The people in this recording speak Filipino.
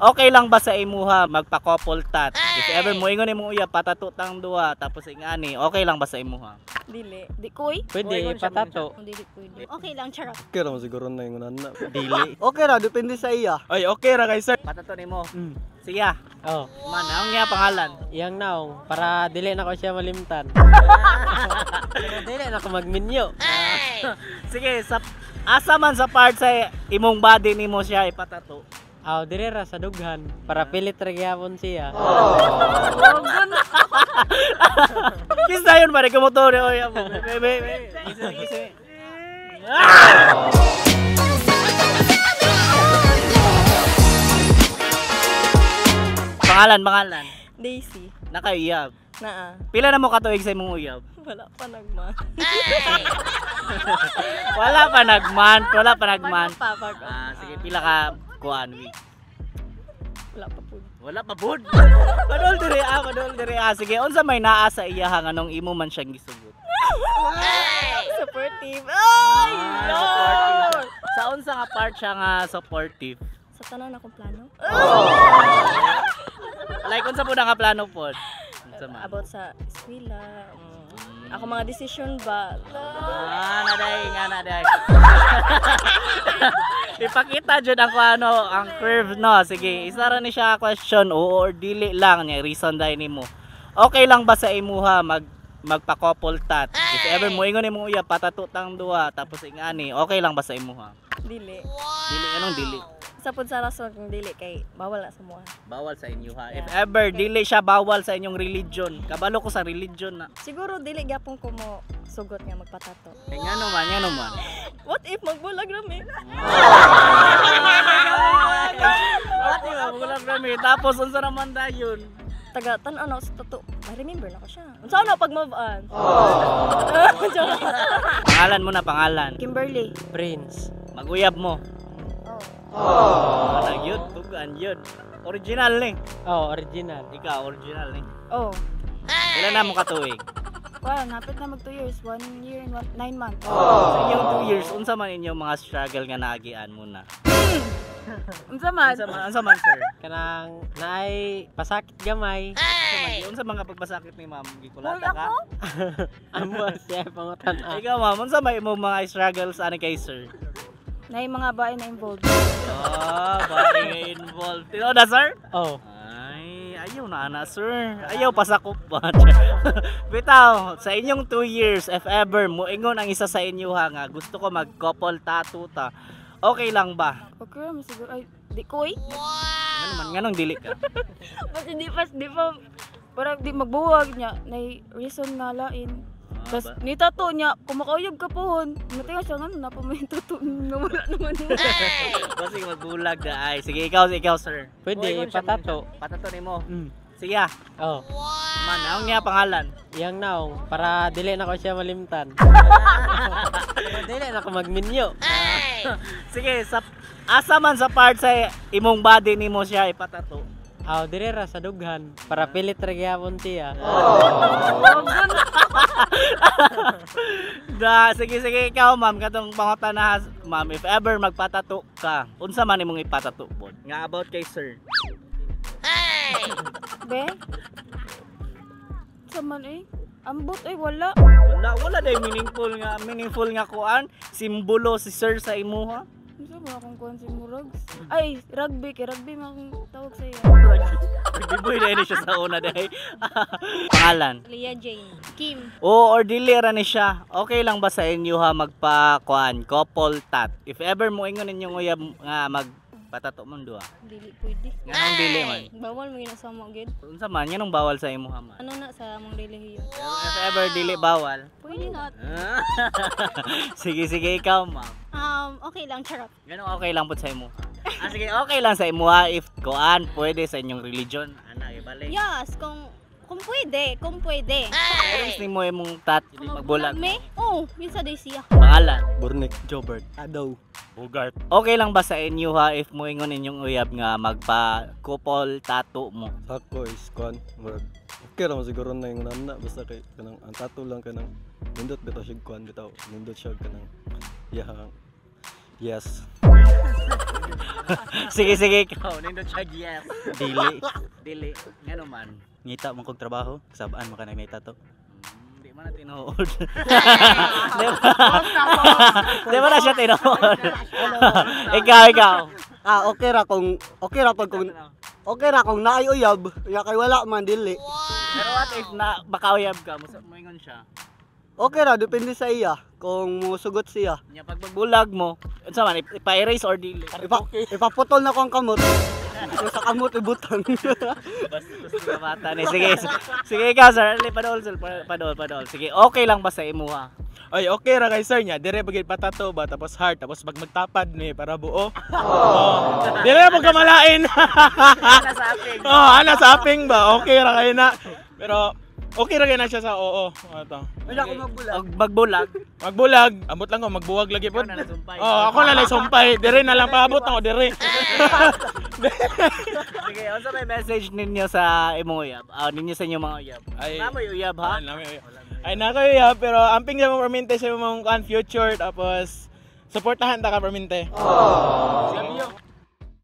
Okay lang ba sa imuha magpa-couple tat? If ever mo ingon imong uyab patato tang duha tapos ingani, okay lang ba sa imuha? Dili. Di koy? Pwede, patato. Dili pwede. Okay lang, charot. Okay ra siguro na yung nana. Dili. Okay ra, depende sa iya. Oy, okay ra kay sir. Patato nimo. Siya. Oh, Man, ang niya pangalan. iyang naong para dili na ko siya malimtan. Dili na ko magminyo. Sige, sa asa man sa part sa imong body nimo siya ipatato. Aw, dire ra sa dughan para pilit ra gyapon siya. Kisa yun ba rin kumotor? Oy, bebe. Kisa. Pangalan. Daisy. Nakauyab. Naa. Pila na mo katuig sa imong uyab? Wala pa nagma. Wala pa nagman. Papa. Sige, pila ka kuan week. Wala pa po. Wala pa bud. Padol dire. Sige, unsa may naa sa iya anong imo man siyang gisugot? Supportive. Ay! Supportive. Sa unsa nga part siya nga supportive? Sa tanan akong plano. Like unsa po nga plano pod? Unsa man? About sa eskwela. Ako mga decision ba? Naday. Ipakita jud ang ang curve no. Sige, isa ra ni siya question oo or dili lang niya reason dai nimo. Okay lang ba sa imuha magpa-couple tat? If ever mo ingon imong uyab patato tang duha tapos ingani, okay lang ba sa imuha? Dili. Dili anong dili? Sa pud sa rason kung dili kay bawal na sa mga. Bawal sa inyo ha. Yeah. If ever dili siya bawal sa inyong religion. Kabalo ko sa religion na. Siguro dili gyapon ko mo sugot nga magpatato. Ngano man. What if magbulag rami? Ate ba bulag kami tapos unsa naman dayon? Taga tan-aw na ako sa tato. I remember na ko siya. Unsa na pag move on? Pangalan mo na pangalan. Kimberly. Prince. Maguyab mo. Yun, tugan yun. Original ni. Oh, original. Ikaw, original ni. Oh. Ilan na mo katuig? Wow, napit na mag 2 years. 1 year and 9 months. Sa inyong 2 years, unsa man inyong mga struggle nga naagian mo na? Unsa man? Unsa man sir? Kanang naay pasakit gamay. Unsa man nga pagpasakit ni ma'am? Gikulata ka? Amo siya pangutan. Ikaw ma'am, unsa may imong mga struggles ani kay sir? Na yung mga bahay na involved. Bali involved. Tino na sir? Oh. Ay, ayaw na ana sir. Ayaw pasakop pa. Bitaw, sa inyong 2 years, if ever mo ingon ang isa sa inyo ha nga gusto ko mag-couple tattoo ta. Okay lang ba? Okay, siguro ay di koy. Ano man nganong dili ka? Mas di pa parang di magbuwag niya. Nay reason nga lain. Tapos ni tato niya, kumakauyab ka pohon. Natinga siya nga, napamay tato. Nawala naman. Kasi magbulag na ay. Sige, ikaw sir. Pwede, patato. Patato ni mo. Mm. Sige ah. Oh, Man, ang niya pangalan. iyang naong para dili na ko siya malimtan. Dili na ko magminyo. Sige, sa asa man sa part sa imong body nimo siya ipatato. Aw, dire ra sa dughan para pilit ra gyapon siya. Sige ikaw ma'am katong pangutan na ma'am if ever magpatato ka unsa man imong ipatato pod nga about kay sir. Be? Saman eh. Ambot eh, wala. Wala day meaningful nga kuan simbolo si sir sa imuha. Ano ba akong kuhan si Murags? Ay, rugby. Kay rugby makang tawag sa'yo. Nagbiboy na ini siya sa una day. Pangalan? Leah Jane. Kim. Oo, or dili ra ni siya. Okay lang ba sa inyo ha magpa-kuan couple tat? If ever mo ingon ninyong uyab nga magpatato mo duha. Dili pwede. Nganong dili man? Bawal mo yun sa mga gid. Unsa man yanong bawal sa imuha man? Ano na sa among relihiyon? If ever dili bawal. Pwede not. Sige ikaw ma'am. Okay lang, charot. Ganun okay lang po sa imo. Sige, okay lang sa imo ha if kuan pwede sa inyong religion. Ana ibalik. Yes, kung pwede. Parents ni mo imong tat magbulag. Me? Oh, minsan day siya. Pangalan? Burnik, Jobert, Adaw. Bugart. Okay lang ba sa inyo ha if mo ingon inyong uyab nga magpa-couple tattoo mo? Ako is kon, murag. Okay ra siguro na yung nana basta kay kanang ang tattoo lang kanang nindot bitaw siya kon bitaw nindot siya kanang yahang yes. Sige, sige, ikaw. Nindot siya, yes. Dili. Dili. Nga man. Ngita man kog trabaho, sabaan mo ka nangita to. Hindi man na tinuod. Di ba na siya tinuod? Ikaw. Okay ra kung okay ra kung naay uyab, ya kay wala man dili. Pero what if na makauyab ka, moingon siya. Okay ra depende sa iya kung musugot siya. Nya pag magbulag mo, unsa man ipa-erase or dili? Ipaputol na ko ang kamot. Sa kamot ibutang. Basta bata ni. Sige. Sige ikaw sir, padol. Sige, okay lang ba sa imuha? Ay, okay ra kay sir niya. Dire bagay patato ba tapos heart tapos pag magtapad ni para buo. Oh. Dire mo kamalain. Ana sa akin. Oh, ana sa aping ba? Okay ra kay na. Pero okay ra kay na siya sa oo. Ato. Wala ko magbulag. Magbulag. Magbulag, ambot lang ko magbuwag lagi pod. Ikaw na nasumpay. Oh, ako na lang sumpay. Dire na lang paabot ako dire. Sige, unsa may message ninyo sa imong uyab? Ninyo sa inyong mga uyab. Ay. Namoy uyab ha? Ay nakayo pero amping sa mga permente sa mga future tapos supportahan ta ka permente. Sabi yo.